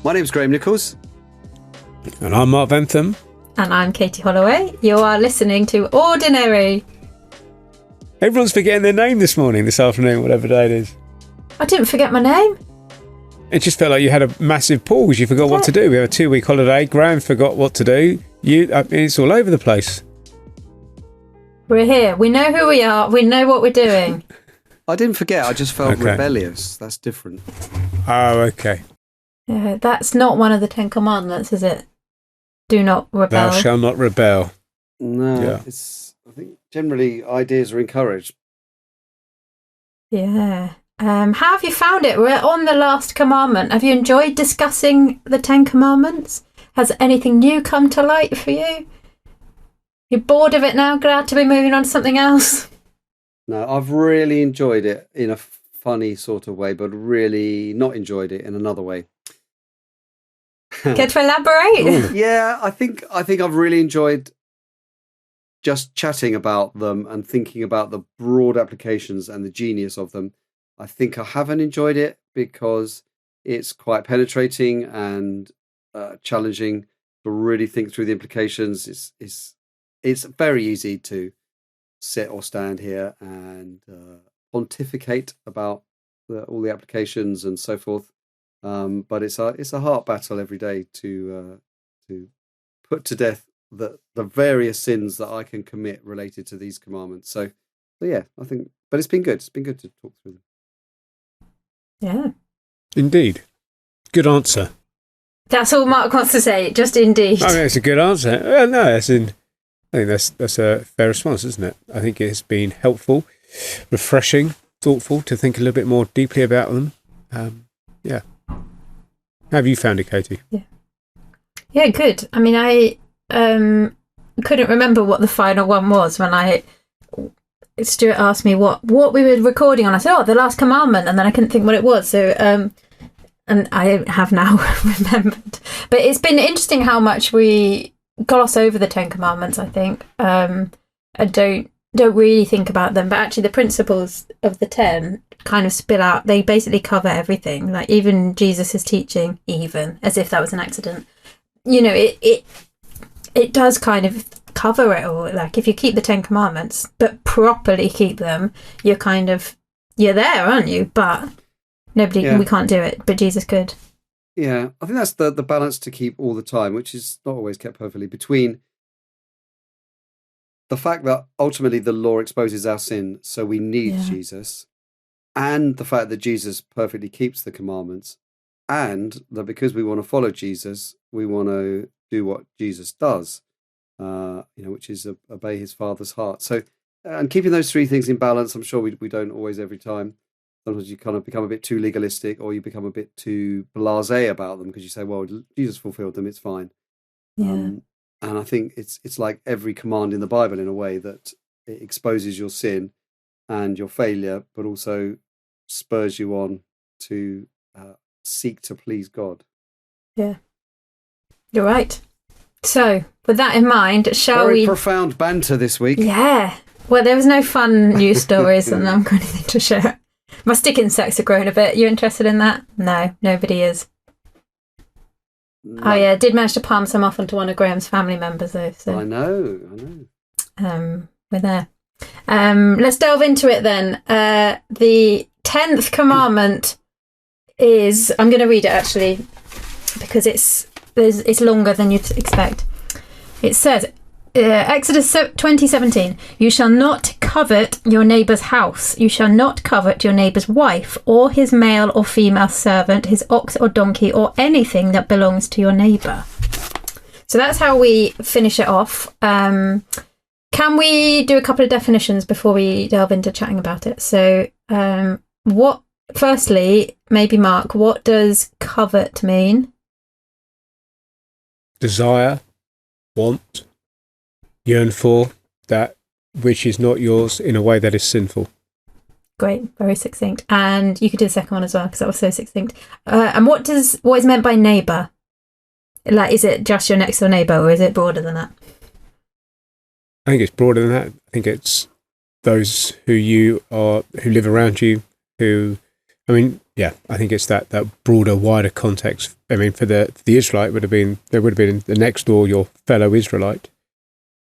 My name's Graham Nichols. And I'm Mark Bentham. And I'm Katie Holloway. You are listening to Ordinary. Everyone's forgetting their name this afternoon, whatever day it is. I didn't forget my name. It just felt like you had a massive pause. You forgot what to do. We have a 2-week holiday. Graham forgot what to do. It's all over the place. We're here. We know who we are. We know what we're doing. I didn't forget. I just felt rebellious. That's different. Oh, okay. Yeah, that's not one of the 10 Commandments, is it? Do not rebel. Thou shalt not rebel. No, I think generally ideas are encouraged. Yeah. How have you found it? We're on the last commandment. Have you enjoyed discussing the 10 Commandments? Has anything new come to light for you? You're bored of it now? Glad to be moving on to something else? No, I've really enjoyed it in a funny sort of way, but really not enjoyed it in another way. Care to elaborate? Yeah, I think I've really enjoyed just chatting about them and thinking about the broad applications and the genius of them. I think I haven't enjoyed it because it's quite penetrating and challenging to really think through the implications. It's very easy to sit or stand here and pontificate about all the applications and so forth. But it's a heart battle every day to put to death the various sins that I can commit related to these commandments. So yeah, I think, but it's been good. It's been good to talk through them. Yeah. Indeed. Good answer. That's all Mark wants to say. Just indeed. I mean, it's a good answer. No, I think that's a fair response, isn't it? I think it's been helpful, refreshing, thoughtful to think a little bit more deeply about them. Yeah. How have you found it, Katie? Yeah, good. I mean, I couldn't remember what the final one was when Stuart asked me what we were recording on. I said, the last commandment, and then I couldn't think what it was. So, and I have now remembered. But it's been interesting how much we gloss over the 10 Commandments, I think. I don't really think about them, but actually the principles of the 10 kind of spill out. They basically cover everything, like even Jesus' teaching, even as if that was an accident. You know, it does kind of cover it all. Like if you keep the 10 Commandments but properly keep them, you're there, aren't you? But we can't do it, but Jesus could. Yeah, I think that's the balance to keep all the time, which is not always kept perfectly, between the fact that ultimately the law exposes our sin, so we need Jesus, and the fact that Jesus perfectly keeps the commandments, and that because we want to follow Jesus, we want to do what Jesus does, which is obey his Father's heart. So, and keeping those three things in balance, I'm sure we don't always every time. Sometimes you kind of become a bit too legalistic, or you become a bit too blasé about them because you say, well, Jesus fulfilled them, it's fine. Yeah. And I think it's like every command in the Bible in a way that it exposes your sin and your failure, but also spurs you on to seek to please God. Yeah. You're right. So, with that in mind, Very profound banter this week. Yeah. Well, there was no fun news stories, and I'm going to share. My stick insects are growing a bit. You interested in that? No, nobody is. No. Oh yeah, did manage to palm some off onto one of Graham's family members though. So I know. We're there. Let's delve into it then. The 10th commandment is, I'm going to read it actually because it's longer than you'd expect. It says, Exodus 20:17, you shall not covet your neighbour's house. You shall not covet your neighbour's wife, or his male or female servant, his ox or donkey, or anything that belongs to your neighbour. So that's how we finish it off. Can we do a couple of definitions before we delve into chatting about it? So firstly, maybe Mark, what does covet mean? Desire, want, yearn for that which is not yours in a way that is sinful. Great, very succinct. And you could do the second one as well because that was so succinct. And what is meant by neighbour? Like, is it just your next door neighbour, or is it broader than that? I think it's broader than that. I think it's those who live around you, who I mean, yeah, I think it's that broader, wider context. I mean, for the Israelite would have been the next door, your fellow Israelite.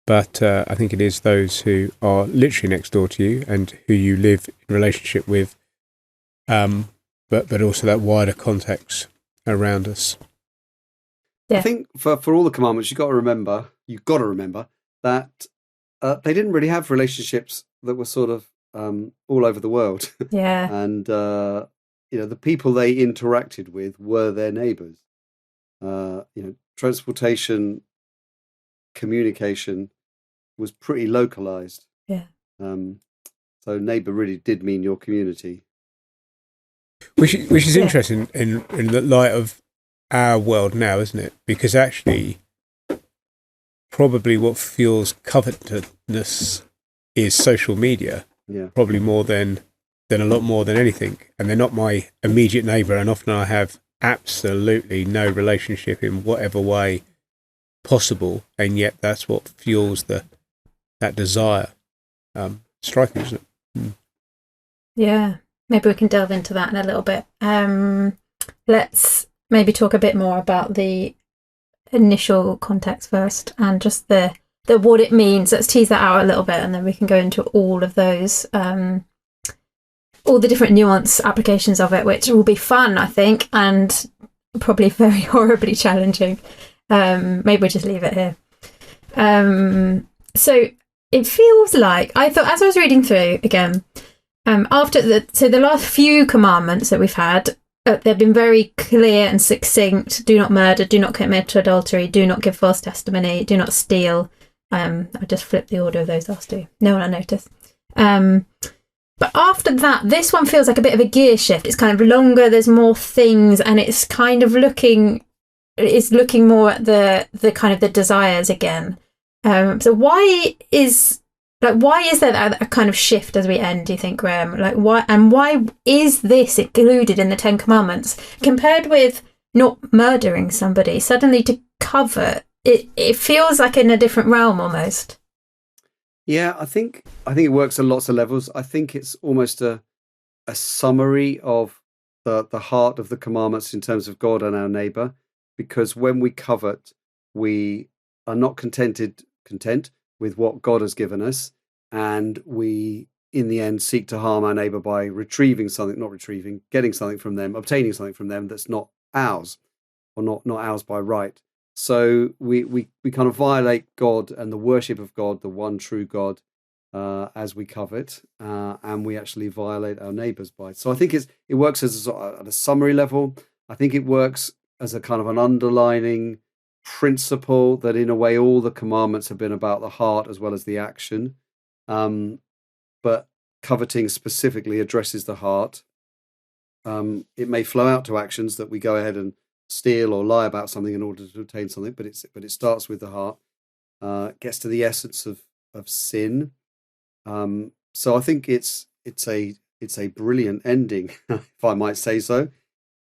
But I think it is those who are literally next door to you and who you live in relationship with, but also that wider context around us. Yeah. I think for all the commandments, you've got to remember that they didn't really have relationships that were sort of all over the world. Yeah. And, the people they interacted with were their neighbours. Transportation, communication was pretty localized. Yeah. So neighbour really did mean your community. Which is interesting in the light of our world now, isn't it? Because actually, probably what fuels covetousness is social media. Yeah. Probably more than a lot more than anything. And they're not my immediate neighbour, and often I have absolutely no relationship in whatever way possible, and yet that's what fuels that desire. Striking, isn't it? Mm. Yeah, maybe we can delve into that in a little bit. Let's maybe talk a bit more about the initial context first, and just the what it means. Let's tease that out a little bit, and then we can go into all of those, all the different nuance applications of it, which will be fun, I think, and probably very horribly challenging. Maybe we'll just leave it here. So it feels like, I thought, as I was reading through again, after the last few commandments that we've had, they've been very clear and succinct. Do not murder, do not commit to adultery, do not give false testimony, do not steal. I just flipped the order of those last two. No one will notice. But after that, this one feels like a bit of a gear shift. It's kind of longer, there's more things, and it's kind of looking more at the kind of the desires again. So why is there that kind of shift as we end, do you think, Graham? Like, why is this included in the 10 Commandments compared with not murdering somebody? Suddenly to covet, it feels like in a different realm almost. Yeah, I think it works on lots of levels. I think it's almost a summary of the heart of the commandments in terms of God and our neighbour, because when we covet, we are not content with what God has given us, and we in the end seek to harm our neighbour by getting something from them, obtaining something from them that's not ours, or not ours by right. So we kind of violate God and the worship of God, the one true God, as we covet, and we actually violate our neighbours by it. So I think it works as at a summary level. I think it works as a kind of an underlining principle that in a way all the commandments have been about the heart as well as the action. But coveting specifically addresses the heart. It may flow out to actions that we go ahead and steal or lie about something in order to obtain something, but it starts with the heart. Gets to the essence of sin. So I think it's a brilliant ending, if I might say so.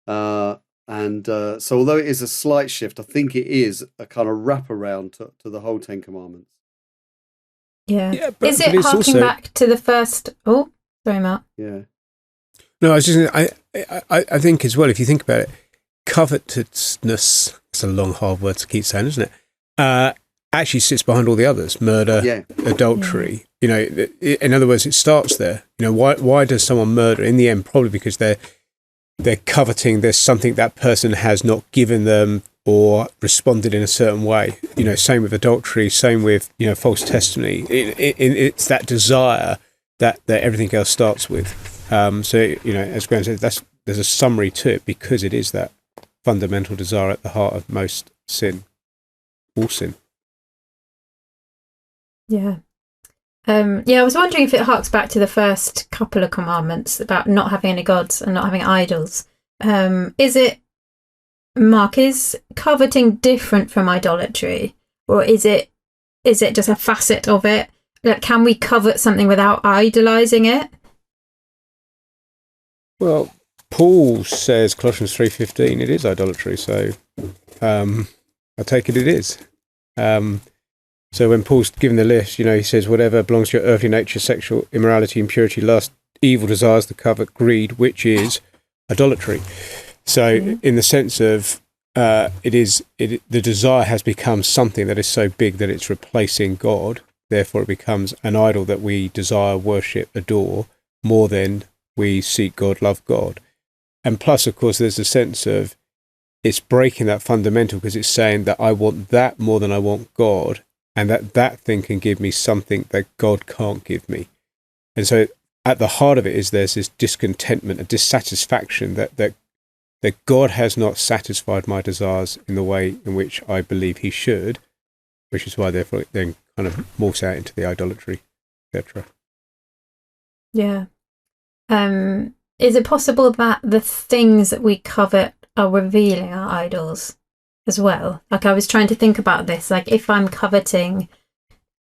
So although it is a slight shift, I think it is a kind of wraparound to the whole 10 Commandments. Yeah. Is it harking back to the first? Oh, sorry, Mark. Yeah. No, I was just. I think as well. If you think about it, covetousness. It's a long, hard word to keep saying, isn't it? Actually sits behind all the others: murder, adultery. Yeah. In other words, it starts there. Why does someone murder? In the end, probably because they're coveting. There's something that person has not given them or responded in a certain way. Same with adultery. Same with false testimony. It's that desire that everything else starts with. So as Graham said, there's a summary to it because it is that fundamental desire at the heart of most sin, all sin. Yeah. I was wondering if it harks back to the first couple of commandments about not having any gods and not having idols. Is it, Mark, is coveting different from idolatry, or is it just a facet of it? Like, can we covet something without idolizing it? Well, Paul says, Colossians 3:15, it is idolatry. So I take it is. So when Paul's given the list, he says, whatever belongs to your earthly nature, sexual immorality, impurity, lust, evil desires, the covet, greed, which is idolatry. So in the sense of the desire has become something that is so big that it's replacing God. Therefore, it becomes an idol that we desire, worship, adore more than we seek God, love God. And plus, of course, there's a sense of it's breaking that fundamental, because it's saying that I want that more than I want God, and that thing can give me something that God can't give me. And so at the heart of it is there's this discontentment, a dissatisfaction that God has not satisfied my desires in the way in which I believe he should, which is why therefore it then kind of morphs out into the idolatry, etc. Yeah. Is it possible that the things that we covet are revealing our idols as well? Like, I was trying to think about this. Like, if I'm coveting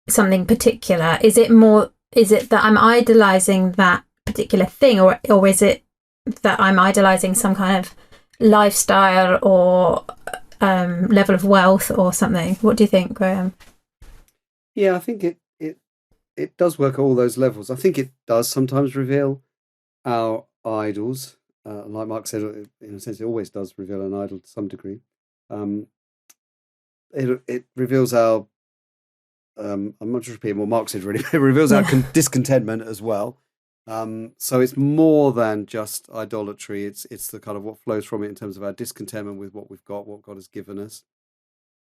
something particular, is it that I'm idolizing that particular thing, or is it that I'm idolizing some kind of lifestyle or level of wealth or something? What do you think, Graham? Yeah, I think it does work at all those levels. I think it does sometimes reveal our idols. Like Mark said, in a sense, it always does reveal an idol to some degree. It reveals our, I'm not just repeating what Mark said, really. It reveals our discontentment as well. So it's more than just idolatry. It's the kind of what flows from it in terms of our discontentment with what we've got, what God has given us.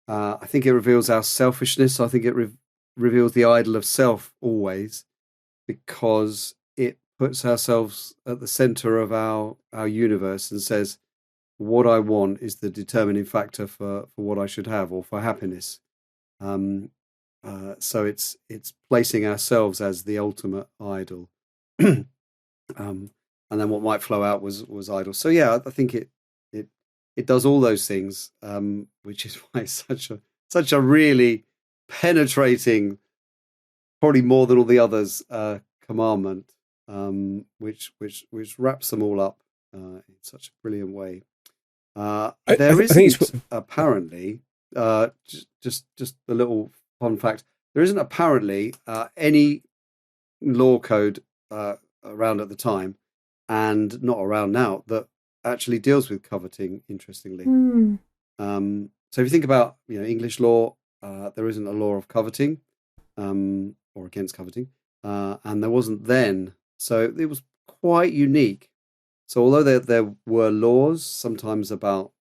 I think it reveals our selfishness. I think it reveals the idol of self always, because it puts ourselves at the center of our universe and says, what I want is the determining factor for what I should have or for happiness. So it's placing ourselves as the ultimate idol. And then what might flow out was idol. So yeah, I think it does all those things, which is why it's such a really penetrating, probably more than all the others, commandment, which wraps them all up in such a brilliant way. There isn't apparently, just a little fun fact, there isn't apparently any law code around at the time, and not around now, that actually deals with coveting, interestingly. So if you think about English law, there isn't a law of coveting or against coveting, and there wasn't then. So it was quite unique. So although there were laws sometimes about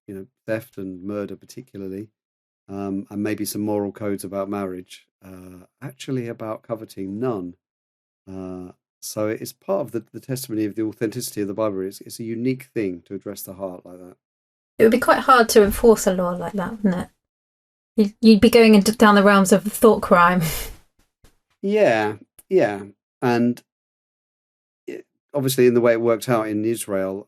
theft and murder particularly, and maybe some moral codes about marriage, actually about coveting, none. So it's part of the testimony of the authenticity of the Bible. It's a unique thing to address the heart like that. It would be quite hard to enforce a law like that, wouldn't it? You'd be going down the realms of thought crime. Yeah. And obviously in the way it worked out in Israel,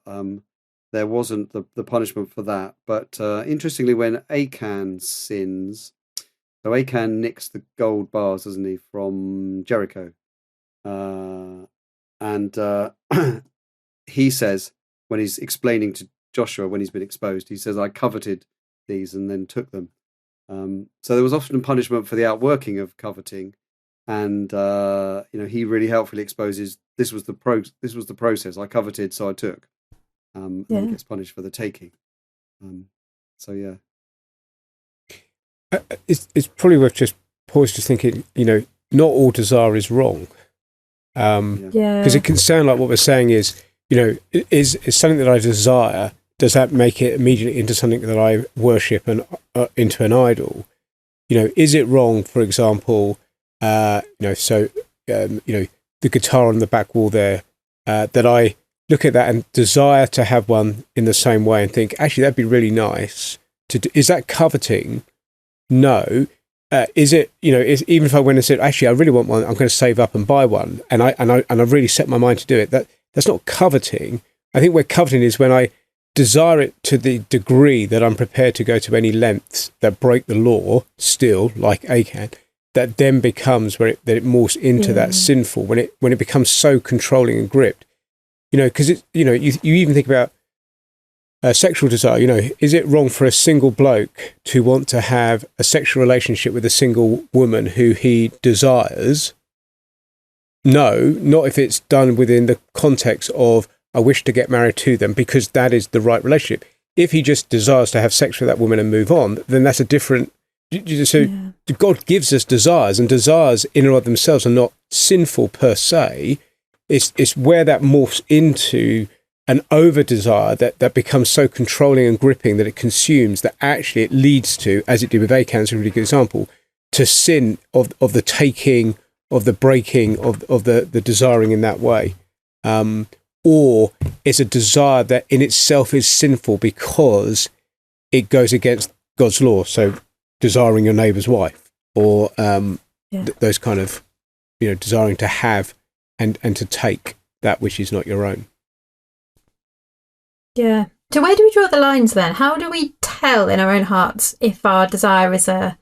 there wasn't the punishment for that. But interestingly, when Achan sins, so Achan nicks the gold bars, doesn't he, from Jericho? And he says, when he's explaining to Joshua, when he's been exposed, he says, I coveted these and then took them. So there was often punishment for the outworking of coveting. And he really helpfully exposes this was the process. I coveted, so I took. And he gets punished for the taking. So yeah, it's probably worth just thinking. Not all desire is wrong. Because it can sound like what we're saying is something that I desire. Does that make it immediately into something that I worship and into an idol? Is it wrong, for example? The guitar on the back wall there, that I look at that and desire to have one in the same way and think, actually, that'd be really nice. Is that coveting? No. Is it, even if I went and said, actually, I really want one, I'm going to save up and buy one, and I've really set my mind to do it, that's not coveting. I think where coveting is when I desire it to the degree that I'm prepared to go to any lengths that break the law, still, like Achan, that then becomes where it morphs into that sinful, when it becomes so controlling and gripped. Because you even think about sexual desire. Is it wrong for a single bloke to want to have a sexual relationship with a single woman who he desires? No, not if it's done within the context of, I wish to get married to them because that is the right relationship. If he just desires to have sex with that woman and move on, then that's a different. So God gives us desires, and desires in and of themselves are not sinful per se. It's where that morphs into an over desire that becomes so controlling and gripping that it consumes, that actually it leads to, as it did with Achan, a really good example, to sin of the taking, of the breaking, of the desiring in that way. Or it's a desire that in itself is sinful because it goes against God's law. So desiring your neighbour's wife, or those kind of, desiring to have and to take that which is not your own. Yeah. So where do we draw the lines then? How do we tell in our own hearts if our desire is a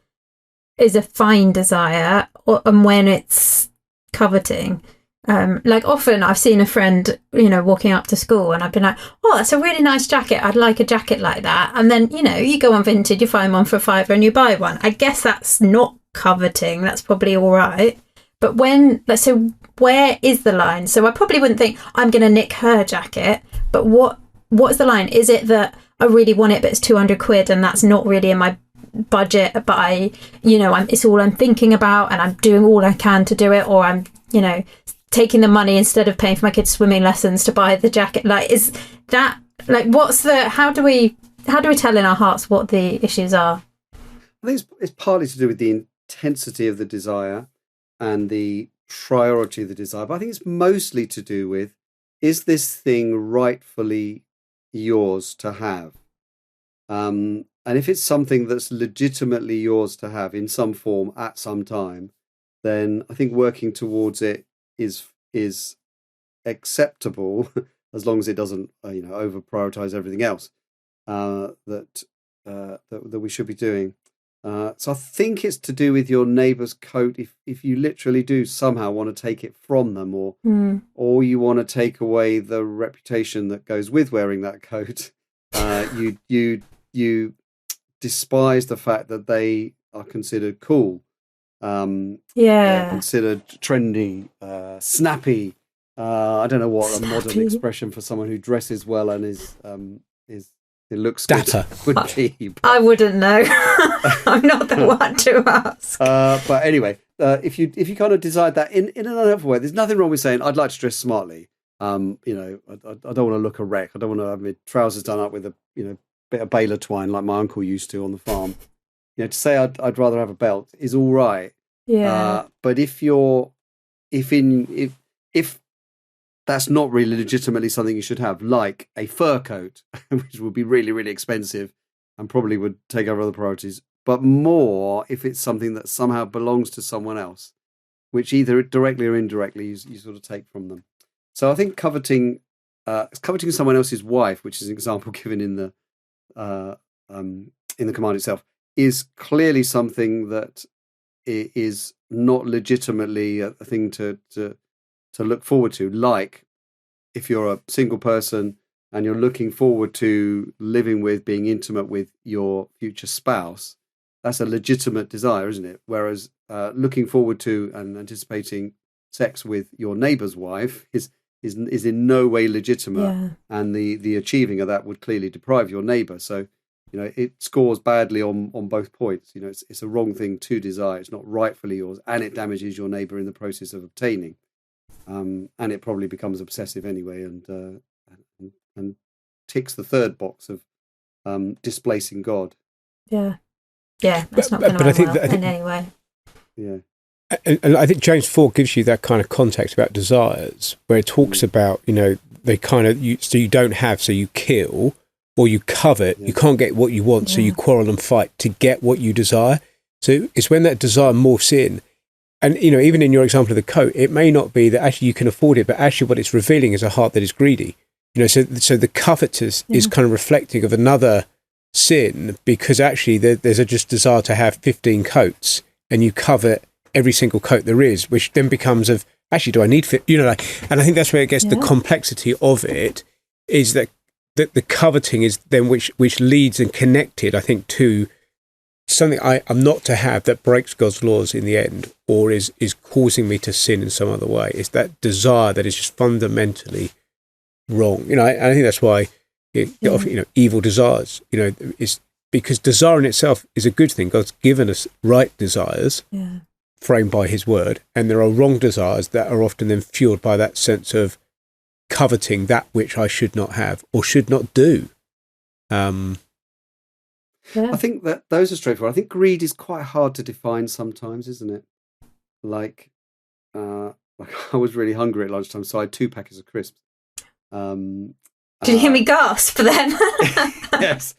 fine desire, and when it's coveting? Like often I've seen a friend, walking up to school, and I've been like, oh, that's a really nice jacket. I'd like a jacket like that. And then, you go on Vinted, you find one for £5 and you buy one. I guess that's not coveting. That's probably all right. But so where is the line? So I probably wouldn't think I'm going to nick her jacket, but what's the line? Is it that I really want it, but it's £200 and that's not really in my budget, but it's all I'm thinking about and I'm doing all I can to do it, or I'm, taking the money instead of paying for my kids' swimming lessons to buy the jacket? Like, is that, like, how do we tell in our hearts what the issues are? I think it's partly to do with the intensity of the desire and the priority of the desire, but I think it's mostly to do with, is this thing rightfully yours to have? And if it's something that's legitimately yours to have in some form at some time, then I think working towards it is acceptable as long as it doesn't over prioritize everything else that we should be doing. So I think it's to do with your neighbour's coat. If you literally do somehow want to take it from them, or you want to take away the reputation that goes with wearing that coat, you despise the fact that they are considered cool. Considered trendy, snappy. I don't know what a modern expression for someone who dresses well and is it looks dapper would be. I wouldn't know. I'm not the one to ask. But anyway, if you kind of decide that in an unhelpful way, there's nothing wrong with saying I'd like to dress smartly. I don't want to look a wreck. I don't want to have my trousers done up with a bit of baler twine like my uncle used to on the farm. To say I'd rather have a belt is all right. Yeah. But if that's not really legitimately something you should have, like a fur coat, which would be really, really expensive and probably would take over other priorities, but more if it's something that somehow belongs to someone else, which either directly or indirectly you sort of take from them. So I think coveting someone else's wife, which is an example given in the command itself, is clearly something that is not legitimately a thing to look forward to. Like if you're a single person and you're looking forward to living with, being intimate with your future spouse, that's a legitimate desire, isn't it? Whereas looking forward to and anticipating sex with your neighbour's wife is in no way legitimate, and the achieving of that would clearly deprive your neighbour. So it scores badly on both points. It's a wrong thing to desire. It's not rightfully yours, and it damages your neighbour in the process of obtaining. And it probably becomes obsessive anyway, and ticks the third box of displacing God. Yeah, that's not going to end well in any way. Yeah. And I think James 4 gives you that kind of context about desires, where it talks about, they kind of, so you don't have, so you kill, or you covet, you can't get what you want, so you quarrel and fight to get what you desire. So it's when that desire morphs in. And, even in your example of the coat, it may not be that actually you can afford it, but actually what it's revealing is a heart that is greedy. So the covetous is kind of reflecting of another sin, because actually there's a just desire to have 15 coats, and you covet every single coat there is, which then becomes of, actually, do I need fit? And I think that's where it gets the complexity of it, is that the coveting is then which leads and connected, I think, to something I'm not to have that breaks God's laws in the end, or is causing me to sin in some other way. It's that desire that is just fundamentally wrong. I think that's why often, evil desires, is because desire in itself is a good thing. God's given us right desires framed by his word, and there are wrong desires that are often then fueled by that sense of coveting that which I should not have or should not do. I think that those are straightforward. I think greed is quite hard to define sometimes, isn't it? Like I was really hungry at lunchtime, so I had 2 packets of crisps. Did you hear me gasp then? Yes.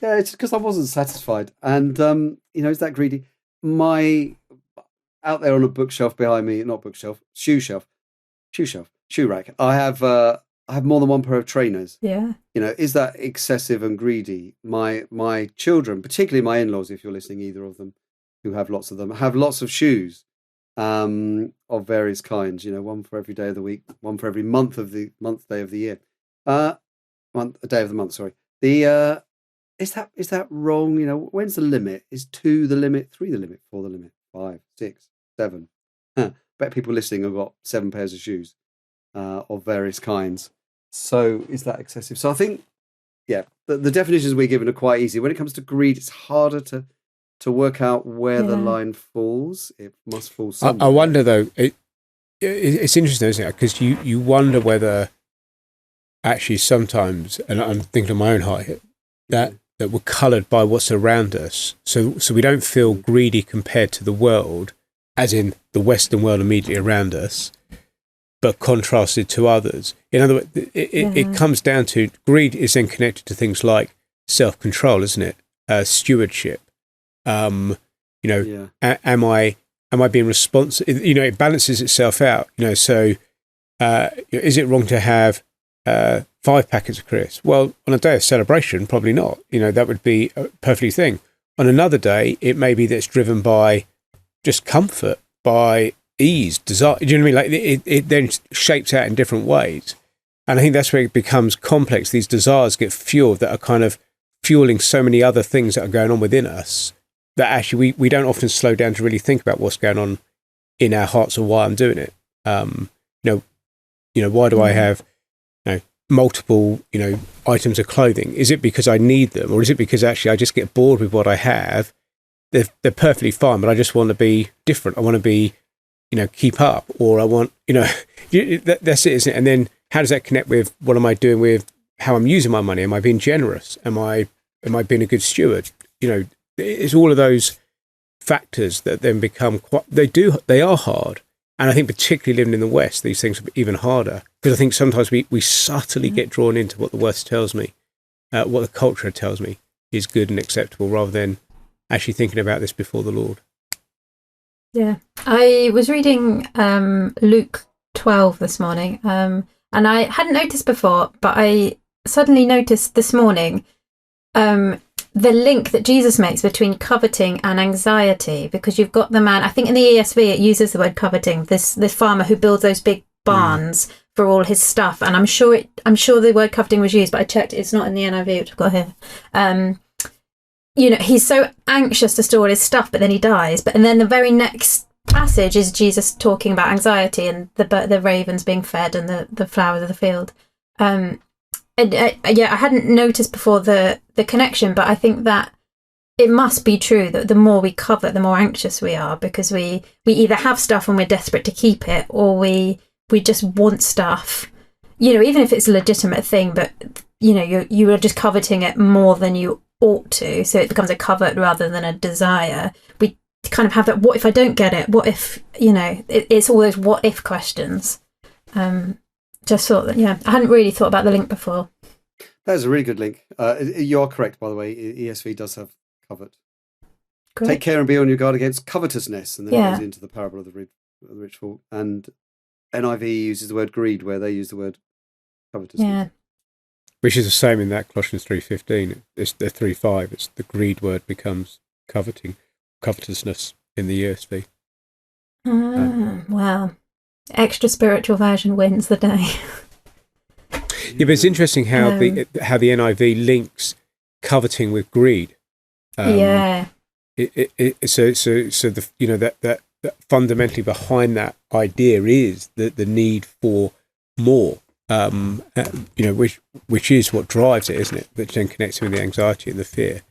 Yeah, it's because I wasn't satisfied. And, is that greedy? Out there on a bookshelf behind me, not bookshelf, shoe rack, I have more than one pair of trainers. Yeah. Is that excessive and greedy? My children, particularly my in-laws, if you're listening, either of them, who have lots of them, have lots of shoes of various kinds, one for every day of the week, one for every day of the year. Day of the month, sorry. Is that wrong? When's the limit? Is 2 the limit, 3 the limit, 4 the limit, 5, 6, 7? Bet people listening have got 7 pairs of shoes of various kinds. So is that excessive? So I think, the definitions we're given are quite easy. When it comes to greed, it's harder to work out where the line falls. It must fall somewhere. I wonder, though, it's interesting, isn't it? Because you wonder whether actually sometimes, and I'm thinking of my own heart, that we're coloured by what's around us. So we don't feel greedy compared to the world, as in the Western world immediately around us, but contrasted to others. In other words, it comes down to greed is then connected to things like self-control, isn't it? Stewardship. Am I being responsible? It balances itself out. So is it wrong to have 5 packets of crisps? Well, on a day of celebration, probably not. That would be a perfectly thing. On another day, it may be that it's driven by just comfort, by ease, desire. Do you know what I mean? Like it then shapes out in different ways. And I think that's where it becomes complex. These desires get fueled that are kind of fueling so many other things that are going on within us that actually we don't often slow down to really think about what's going on in our hearts or why I'm doing it. Why do I have multiple items of clothing? Is it because I need them, or is it because actually I just get bored with what I have? They're perfectly fine, but I just want to be different. I want to be keep up, or I want that's it, isn't it? And then how does that connect with what am I doing with how I'm using my money? Am I being generous? Am I being a good steward? It's all of those factors that then become they are hard. And I think particularly living in the West, these things are even harder, because I think sometimes we subtly get drawn into what the West tells me, what the culture tells me is good and acceptable, rather than actually thinking about this before the Lord. Yeah. I was reading Luke 12 this morning, and I hadn't noticed before, but I suddenly noticed this morning the link that Jesus makes between coveting and anxiety, because you've got the man, I think in the ESV it uses the word coveting, this farmer who builds those big barns for all his stuff, and I'm sure the word coveting was used, but I checked, it's not in the NIV, which I've got here. He's so anxious to store all his stuff, but then he dies. And then the very next passage is Jesus talking about anxiety and the ravens being fed and the flowers of the field. I hadn't noticed before the connection, but I think that it must be true that the more we covet, the more anxious we are, because we either have stuff and we're desperate to keep it, or we just want stuff, even if it's a legitimate thing, but you are just coveting it more than you ought to, so it becomes a covet rather than a desire. We kind of have that, what if I don't get it? What if, it's all those what if questions. Just thought that, I hadn't really thought about the link before. That is a really good link. You are correct, by the way. ESV does have covet. Great. Take care and be on your guard against covetousness, and then it goes into the parable of the rich fool. And NIV uses the word greed where they use the word covetousness. Yeah. Which is the same in that Colossians 3:15. It's the 3:5. It's the greed word becomes covetousness in the ESV. Wow. Extra spiritual version wins the day. Yeah, but it's interesting how the NIV links coveting with greed. So the that fundamentally behind that idea is the need for more. which is what drives it, isn't it? Which then connects with the anxiety and the fear,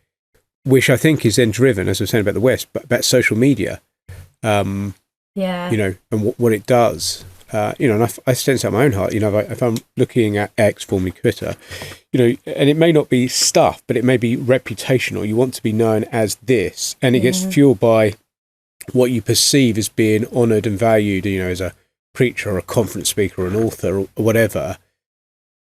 which I think is then driven, as I was saying about the West, but about social media. And what it does. And I sense out my own heart, if I'm looking at X, formerly Twitter, and it may not be stuff, but it may be reputational. You want to be known as this, and it gets fueled by what you perceive as being honoured and valued, as a preacher or a conference speaker or an author or whatever.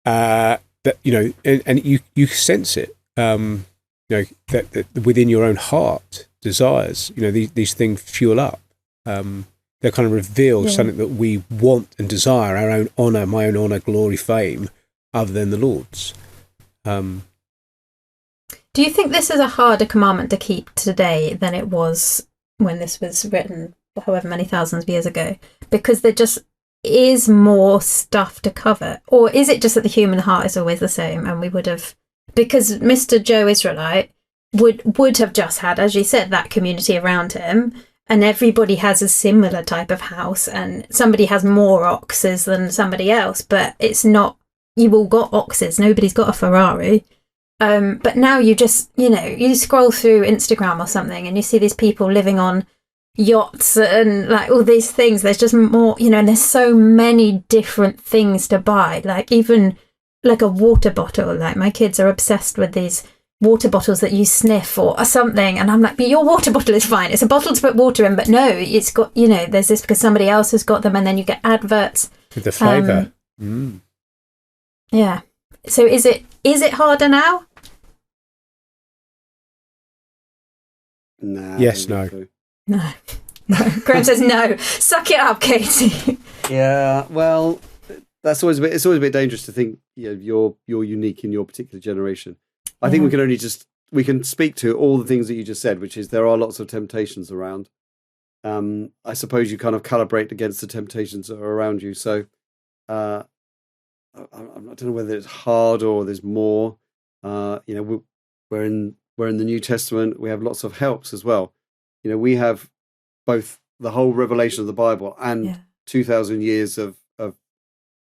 And you sense it, that within your own heart desires, these things fuel up. They kind of reveal something that we want and desire, our own honour, my own honour, glory, fame, other than the Lord's. Do you think this is a harder commandment to keep today than it was when this was written, however many thousands of years ago? Because there just is more stuff to cover? Or is it just that the human heart is always the same and we would have... Because Mr. Joe Israelite would have just had, as you said, that community around him, and everybody has a similar type of house, and somebody has more oxes than somebody else, but it's not, you all got oxes, nobody's got a Ferrari. But now you just, you scroll through Instagram or something and you see these people living on yachts and like all these things. There's just more, and there's so many different things to buy, like even like a water bottle. Like my kids are obsessed with these water bottles that you sniff or something, and I'm like, but your water bottle is fine, it's a bottle to put water in, but no, it's got, there's this because somebody else has got them, and then you get adverts with the flavour. Yeah, so is it harder now? Nah, yes, no. So. No. Graham says no. Suck it up, Katie. Yeah, well, it's always a bit dangerous to think you're unique in your particular generation. I think we can speak to all the things that you just said, which is there are lots of temptations around. I suppose you kind of calibrate against the temptations that are around you. So I don't know whether it's hard or there's more. We're in the New Testament. We have lots of helps as well. We have both the whole revelation of the Bible and 2,000 years of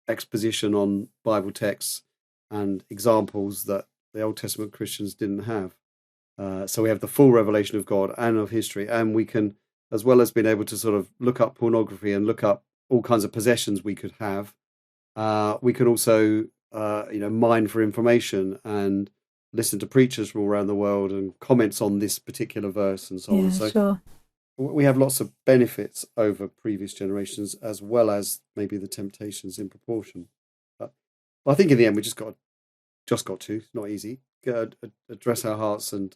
exposition on Bible texts and examples that the Old Testament Christians didn't have. So we have the full revelation of God and of history, and we can, as well as being able to sort of look up pornography and look up all kinds of possessions we could have, we can also, mine for information and listen to preachers from all around the world and comments on this particular verse and so on. So sure. We have lots of benefits over previous generations, as well as maybe the temptations in proportion. But I think in the end, we just got to, it's not easy, address our hearts and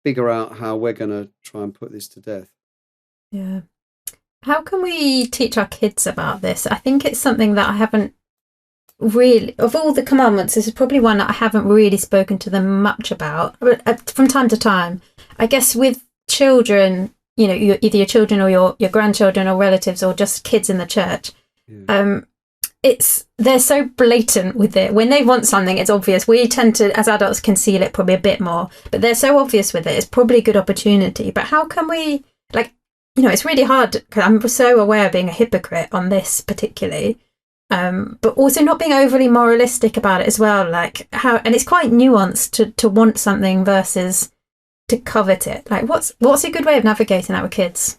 figure out how we're going to try and put this to death. Yeah. How can we teach our kids about this? I think it's something that I haven't really, of all the commandments, this is probably one that I haven't really spoken to them much about. But from time to time, I guess with children, either your children or your grandchildren or relatives or just kids in the church, they're so blatant with it. When they want something, it's obvious. We tend to, as adults, conceal it probably a bit more, but they're so obvious with it. It's probably a good opportunity. But how can we, it's really hard because I'm so aware of being a hypocrite on this particularly, but also not being overly moralistic about it as well. Like how, and it's quite nuanced to want something versus to covet it. Like what's a good way of navigating that with kids?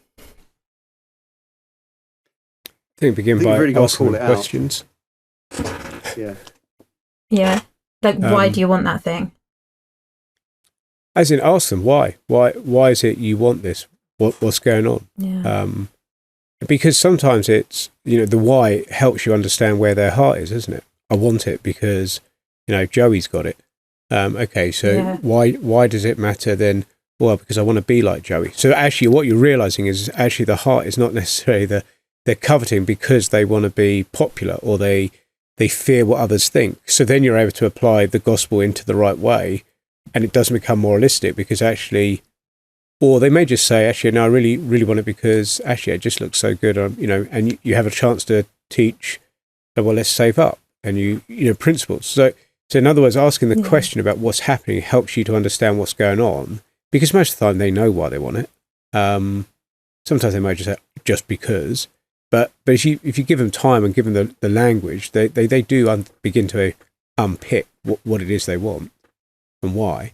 I think begin by really asking questions. Yeah. Like, why do you want that thing? As in, ask them why. Why is it you want this? What's going on? Yeah. Because sometimes it's the why helps you understand where their heart is, isn't it? I want it because Joey's got it. Okay, so why does it matter then? Well, because I want to be like Joey. So actually, what you're realizing is actually the heart is not necessarily they're coveting because they want to be popular or they fear what others think. So then you're able to apply the gospel into the right way, and it doesn't become moralistic because actually, or they may just say, actually, no, I really, really want it because actually it just looks so good, and you have a chance to teach, well, let's save up, and you principles. So in other words, asking the question about what's happening helps you to understand what's going on, because most of the time they know why they want it. Sometimes they might just say, just because. But if you give them time and give them the language, they do begin to unpick what it is they want and why.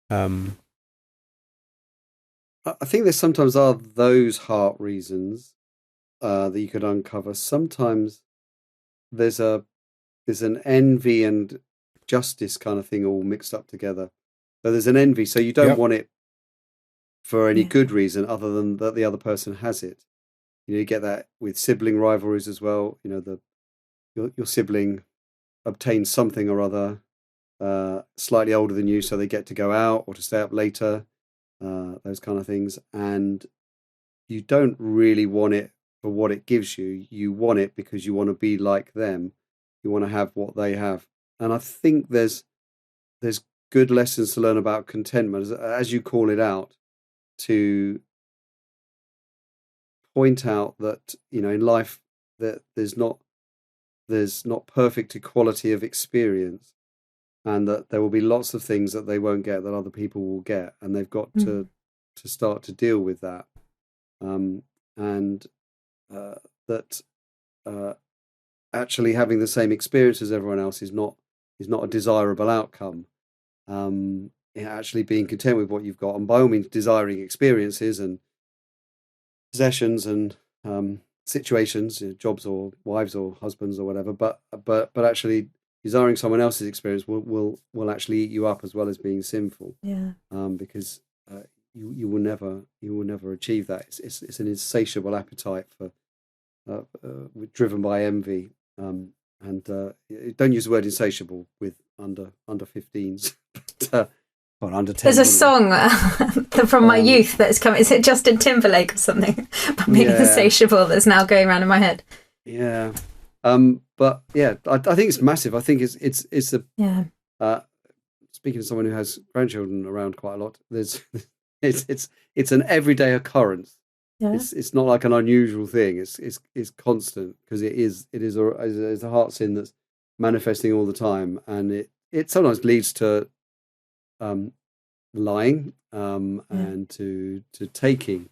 I think there sometimes are those heart reasons that you could uncover. Sometimes there's an envy and justice kind of thing all mixed up together. So there's an envy, so you don't want it for any good reason other than that the other person has it. You get that with sibling rivalries as well. Your sibling obtains something or other slightly older than you, so they get to go out or to stay up later, those kind of things. And you don't really want it for what it gives you. You want it because you want to be like them. You want to have what they have. And I think there's good lessons to learn about contentment, as you call it out, to point out that in life that there's not perfect equality of experience, and that there will be lots of things that they won't get that other people will get, and they've got to start to deal with that, and that actually having the same experience as everyone else is not a desirable outcome. Actually being content with what you've got, and by all means desiring experiences and possessions and situations, jobs or wives or husbands or whatever, but actually desiring someone else's experience will actually eat you up as well as being sinful. Because you will never achieve that. It's an insatiable appetite for driven by envy, and don't use the word insatiable with under 15s, or under 10. There's a song from my youth that's come. Is it Justin Timberlake or something? About being insatiable that's now going around in my head. Yeah. But yeah, I think it's massive. I think it's speaking to someone who has grandchildren around quite a lot, it's an everyday occurrence. It's not like an unusual thing. It's constant, because it is a heart sin that's manifesting all the time, and it sometimes leads to lying and to taking.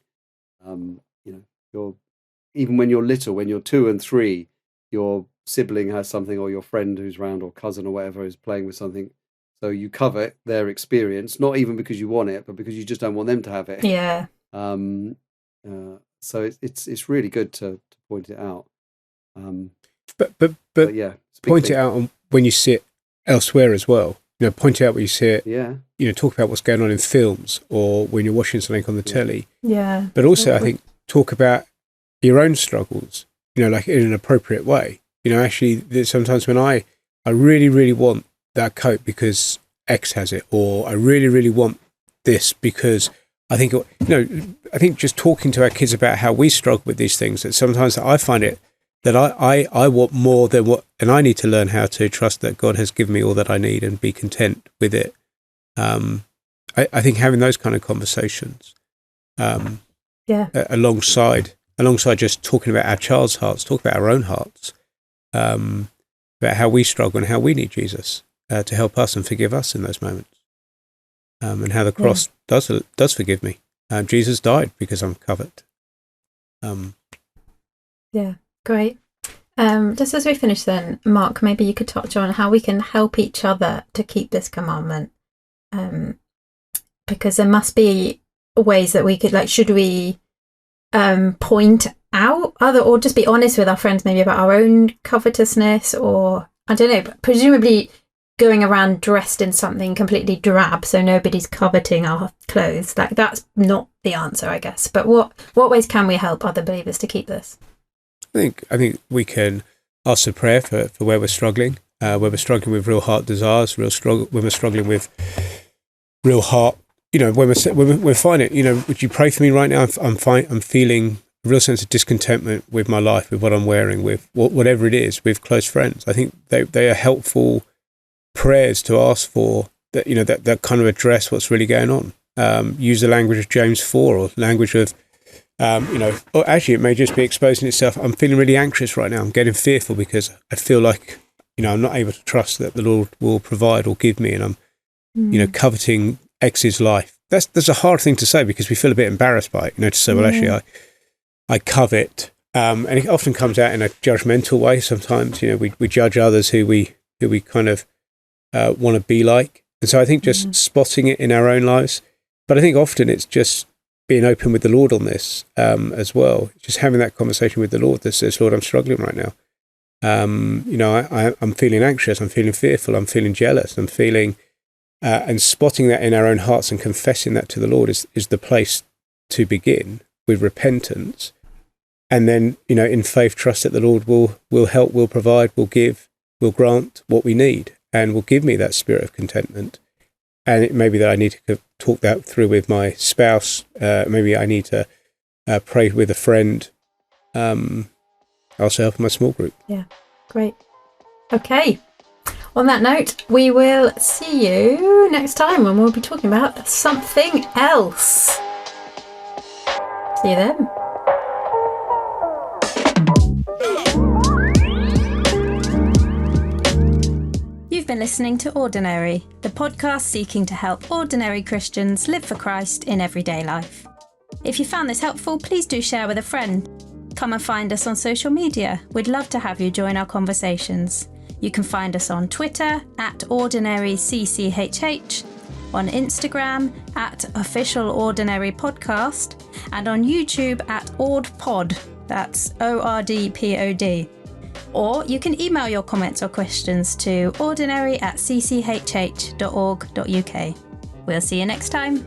Even when you're little, when you're 2 and 3, your sibling has something, or your friend who's around, or cousin or whatever is playing with something, so you covet their experience, not even because you want it, but because you just don't want them to have it. So it's really good to point it out. But yeah, point it out when you see it elsewhere as well. Point it out when you see it. Talk about what's going on in films, or when you're watching something on the telly. But also, I think, talk about your own struggles, like in an appropriate way. Actually, there's sometimes when I really, really want that coat because X has it, or I really, really want this because I think, I think just talking to our kids about how we struggle with these things, that sometimes I find it that I want more than what, and I need to learn how to trust that God has given me all that I need and be content with it. I think having those kind of conversations, alongside just talking about our child's hearts, talk about our own hearts, about how we struggle and how we need Jesus to help us and forgive us in those moments, and how the cross does forgive me. Jesus died because I'm covet. Great. Just as we finish then, Mark, maybe you could touch on how we can help each other to keep this commandment, because there must be ways that we could, should we point out or just be honest with our friends maybe about our own covetousness, or I don't know, but presumably going around dressed in something completely drab so nobody's coveting our clothes, that's not the answer, I guess. But what ways can we help other believers to keep this? I think we can ask for prayer for where we're struggling, where we're struggling with real heart desires, when we're struggling with real heart, when we're finding, would you pray for me right now? I'm feeling a real sense of discontentment with my life, with what I'm wearing, with whatever it is, with close friends. I think they are helpful prayers to ask for, that that kind of address what's really going on. Use the language of James 4, or language of or actually it may just be exposing itself. I'm feeling really anxious right now. I'm getting fearful because I feel like, I'm not able to trust that the Lord will provide or give me, and I'm, coveting X's life. That's a hard thing to say, because we feel a bit embarrassed by it, to say, well, actually, I covet And it often comes out in a judgmental way. Sometimes, we judge others who we kind of want to be like. And so I think just spotting it in our own lives. But I think often it's just being open with the Lord on this as well. Just having that conversation with the Lord that says, Lord, I'm struggling right now. I'm feeling anxious. I'm feeling fearful. I'm feeling jealous. I'm feeling, and spotting that in our own hearts and confessing that to the Lord is the place to begin with repentance. And then, in faith, trust that the Lord will help, will provide, will give, will grant what we need, and will give me that spirit of contentment. And it may be that I need to talk that through with my spouse. Maybe I need to pray with a friend. Also help in my small group. Yeah, great. Okay. On that note, we will see you next time when we'll be talking about something else. See you then. You've been listening to Ordinary, the podcast seeking to help ordinary Christians live for Christ in everyday life. If you found this helpful, please do share with a friend. Come and find us on social media. We'd love to have you join our conversations. You can find us on Twitter @OrdinaryCCHH, on Instagram @OfficialOrdinaryPodcast, and on YouTube @OrdPod. That's ORDPOD. Or you can email your comments or questions to ordinary@cchh.org.uk. We'll see you next time.